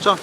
John.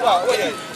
Wow, oye.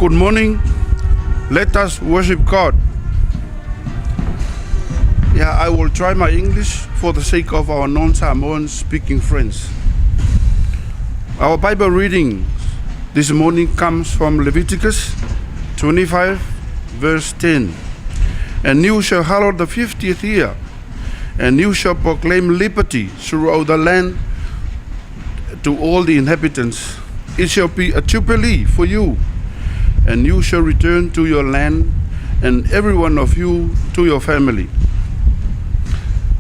Good morning. Let us worship God. Yeah, I will try my English for the sake of our non-Samoan speaking friends. Our Bible reading this morning comes from Leviticus 25, verse 10. And you shall hallow the 50th year, and you shall proclaim liberty throughout the land to all the inhabitants. It shall be a jubilee for you, and you shall return to your land, and every one of you to your family.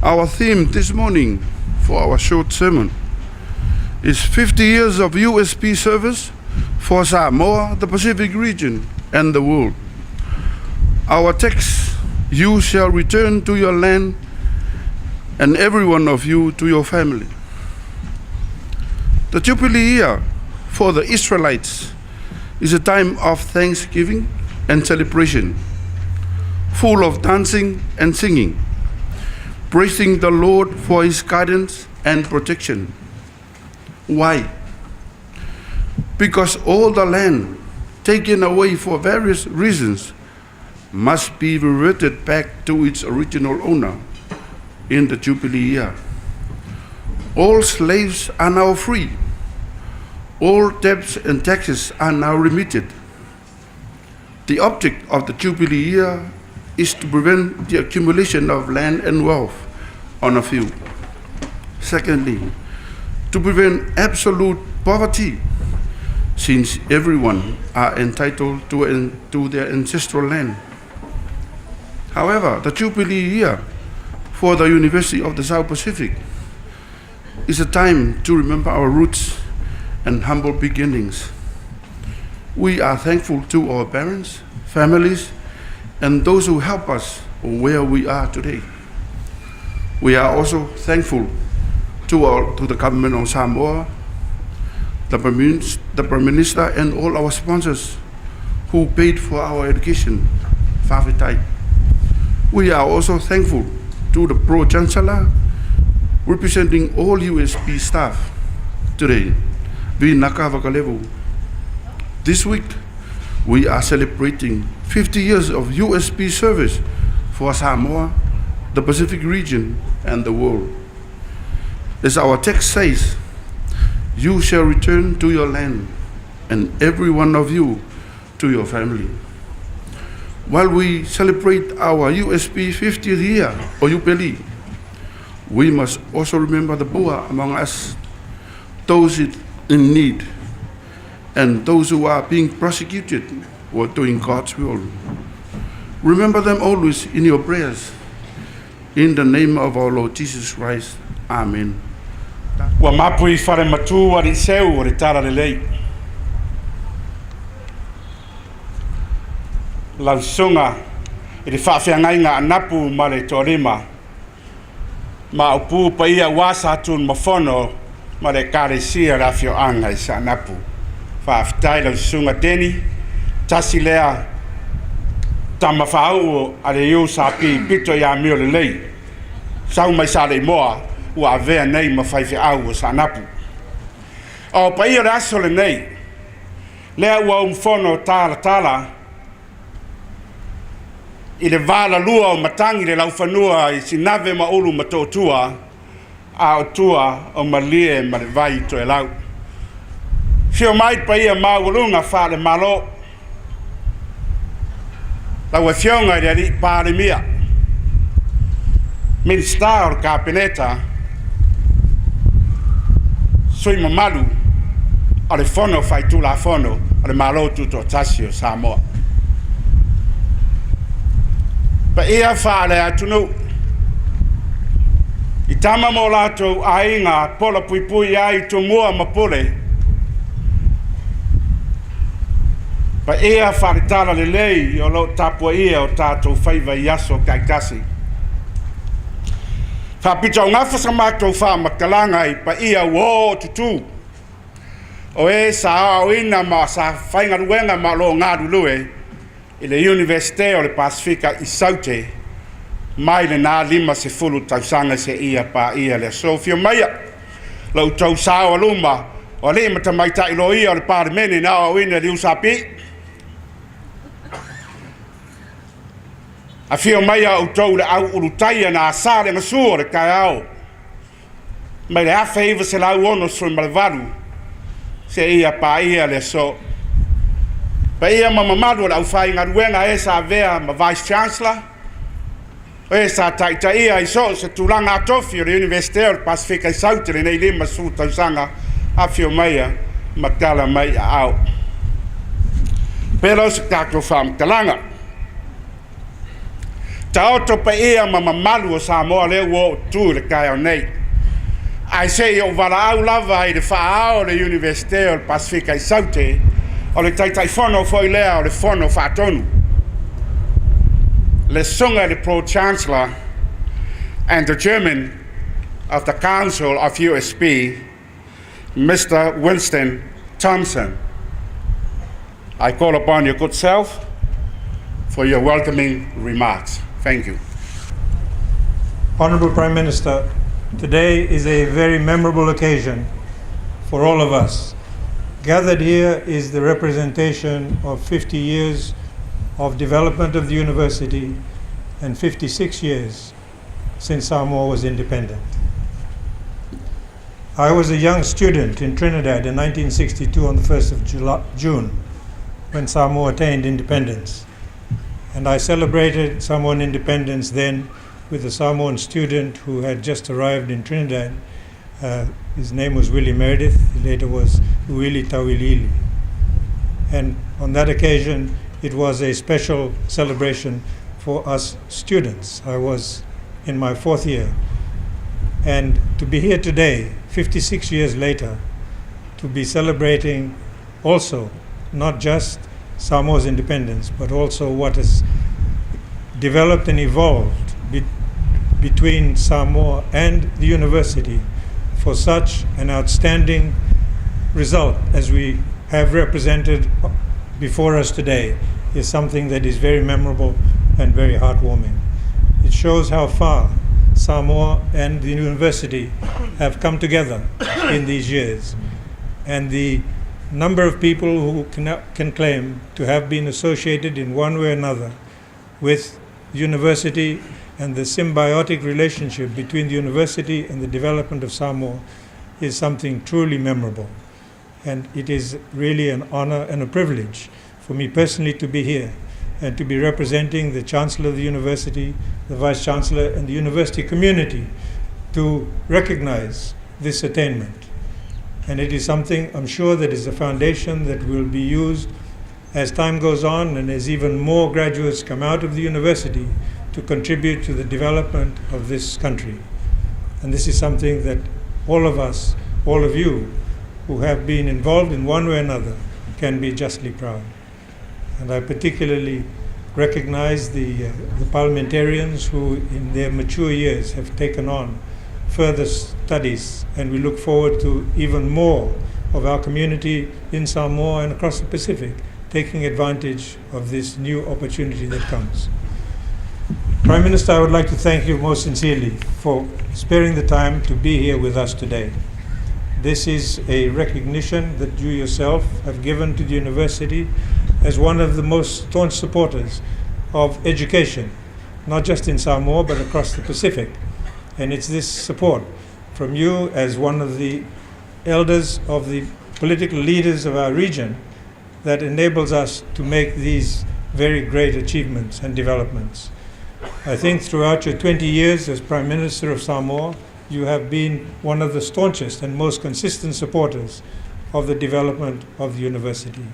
Our theme this morning for our short sermon is 50 years of USP service for Samoa, the Pacific region, and the world. Our text, you shall return to your land, and every one of you to your family. The Jubilee year for the Israelites is a time of thanksgiving and celebration, full of dancing and singing, praising the Lord for his guidance and protection. Why? Because all the land taken away for various reasons must be reverted back to its original owner in the Jubilee year. All slaves are now free. All debts and taxes are now remitted. The object of the Jubilee year is to prevent the accumulation of land and wealth on a few. Secondly, to prevent absolute poverty, since everyone are entitled to their ancestral land. However, the Jubilee year for the University of the South Pacific is a time to remember our roots and humble beginnings. We are thankful to our parents, families, and those who help us where we are today. We are also thankful to the government of Samoa, the Prime Minister, and all our sponsors who paid for our education, Fafitai. We are also thankful to the Pro-Chancellor representing all USP staff today. This week, we are celebrating 50 years of USP service for Samoa, the Pacific region, and the world. As our text says, you shall return to your land, and every one of you to your family. While we celebrate our USP 50th year or Jubilee, we must also remember the poor among us, those in need, and those who are being persecuted or doing God's will. Remember them always in your prayers. In the name of our Lord Jesus Christ, Amen. Wa mapui whare matu ari seu o re tara le lei. Lausunga i re whawhiangai ngā anapu ma le tōrima. Ma upu pa ia wasa atun mawhono ma le kāresia rafio anga i sa anapu. Whawhitai lausunga teni, tasi lea tama whau a le iu sa pi pito ia mio le lei. Sau mai sa le moa ua avea nei ma whaiwhi au o sa anapu. O pa ia raso le nei, lea ua umwhono tala i le wala lua o matangi le lauwhanua i sinave ma ulu ma tōtua a o tua o malie ma le vai to e lau. Whio mai pa ia maurunga wha le malo, lau e whionga i ri pāre mia. Minsta o kāpeneta, sui mamalu, a le whono whai tu la whono, a le malo tu to tasi o Samoa. Pa ia whaale atunu, i tama mo lato a inga pola pui ai to mua mapole. Pa ia wharitala le lei o lo tapua ia o tātou whaiva i aso kai kasi. Whapita o ngawha mātou wha makalanga i pa ia uo tutu. O e sa o ina ma sa whainga ruenga ma lo ngāru lue i le Universite o le Pasifika i Saute mai le nā lima se fulu tausanga se ia pa ia le Sofia Maia. Lau tau sao aluma o le matamaita ilo ia o le pārmene na o ina li usapi. A whio mai au tau le au urutaia na asa le ngasua le kai au. Mai le awha iwa se lau ono sui malvaru. Se ia pa ia le so. Pa ia mamamaru le au whai ngaruenga e sa vea ma Vice Chancellor. E sa taita ia i so se tūlanga atofi o le Universite o le Pasifika i Sautele nei lima su tausanga a whio mai ma tala mai a au. Pero se tātou whamtalanga. Ta oto pa ia mamamaru o Samoa le ua o tū le kai au nei. Ai se o wala au lava i le whaao le Universite o le Pasifika i Sautele o le taitai whono foi lea o le whono whaatonu. Le sunga the Pro-Chancellor and the Chairman of the Council of USP, Mr. Winston Thompson. I call upon your good self for your welcoming remarks. Thank you. Honorable Prime Minister, today is a very memorable occasion for all of us. Gathered here is the representation of 50 years of development of the university and 56 years since Samoa was independent. I was a young student in Trinidad in 1962 on the 1st of June when Samoa attained independence. And I celebrated Samoan independence then with a Samoan student who had just arrived in Trinidad. His name was Willie Meredith, he later was Willie Tawilili. And on that occasion, it was a special celebration for us students. I was in my 4th year. And to be here today, 56 years later, to be celebrating also not just Samoa's independence, but also what has developed and evolved between Samoa and the university for such an outstanding result as we have represented before us today is something that is very memorable and very heartwarming. It shows how far Samoa and the university have come together in these years, and the number of people who can claim to have been associated in one way or another with the university and the symbiotic relationship between the university and the development of Samoa is something truly memorable. And it is really an honor and a privilege for me personally to be here and to be representing the Chancellor of the University, the Vice Chancellor, and the university community to recognize this attainment. And it is something, I'm sure, that is a foundation that will be used as time goes on and as even more graduates come out of the university to contribute to the development of this country. And this is something that all of us, all of you, who have been involved in one way or another, can be justly proud. And I particularly recognize the parliamentarians who in their mature years have taken on further studies, and we look forward to even more of our community in Samoa and across the Pacific taking advantage of this new opportunity that comes. Prime Minister, I would like to thank you most sincerely for sparing the time to be here with us today. This is a recognition that you yourself have given to the university as one of the most staunch supporters of education, not just in Samoa, but across the Pacific. And it's this support from you as one of the elders of the political leaders of our region that enables us to make these very great achievements and developments. I think throughout your 20 years as Prime Minister of Samoa, you have been one of the staunchest and most consistent supporters of the development of the university.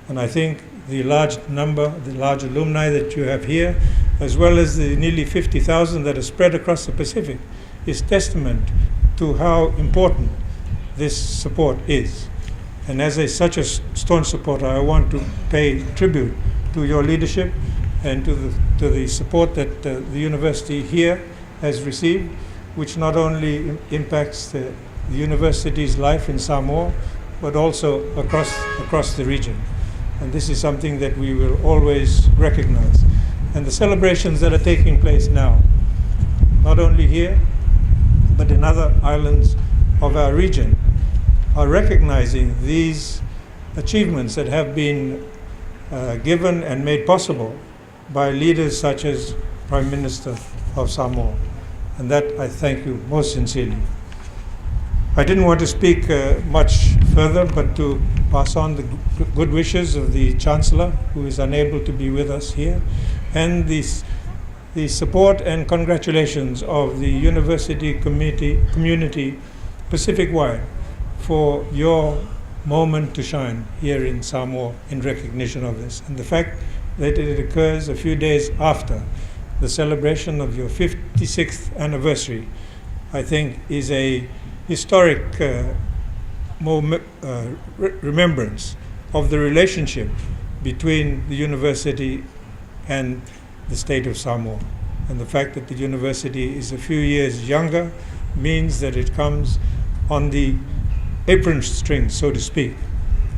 And I think the large number, the large alumni that you have here, as well as the nearly 50,000 that are spread across the Pacific, is testament to how important this support is. And as such a staunch supporter, I want to pay tribute to your leadership and to the support that the university here has received, which not only impacts the university's life in Samoa, but also across the region. And this is something that we will always recognize. And the celebrations that are taking place now, not only here, but in other islands of our region, are recognizing these achievements that have been given and made possible by leaders such as Prime Minister of Samoa. And that I thank you most sincerely. I didn't want to speak much further, but to pass on the good wishes of the Chancellor, who is unable to be with us here, and the support and congratulations of the university community Pacific-wide for your moment to shine here in Samoa in recognition of this. And the fact that it occurs a few days after the celebration of your 56th anniversary, I think is a historic remembrance of the relationship between the university and the state of Samoa. And the fact that the university is a few years younger means that it comes on the apron string, so to speak,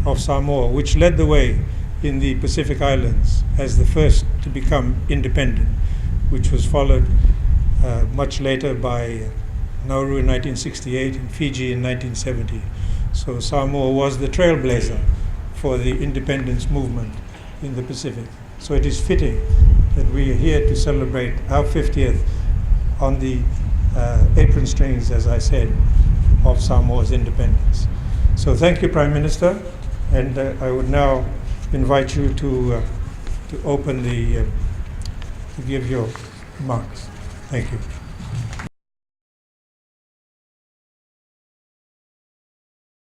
of Samoa, which led the way in the Pacific Islands as the first to become independent, which was followed much later by Nauru in 1968 and Fiji in 1970. So Samoa was the trailblazer for the independence movement in the Pacific. So it is fitting that we are here to celebrate our 50th on the apron strings, as I said, of Samoa's independence. So thank you, Prime Minister, and I would now invite you to open to give your remarks. Thank you.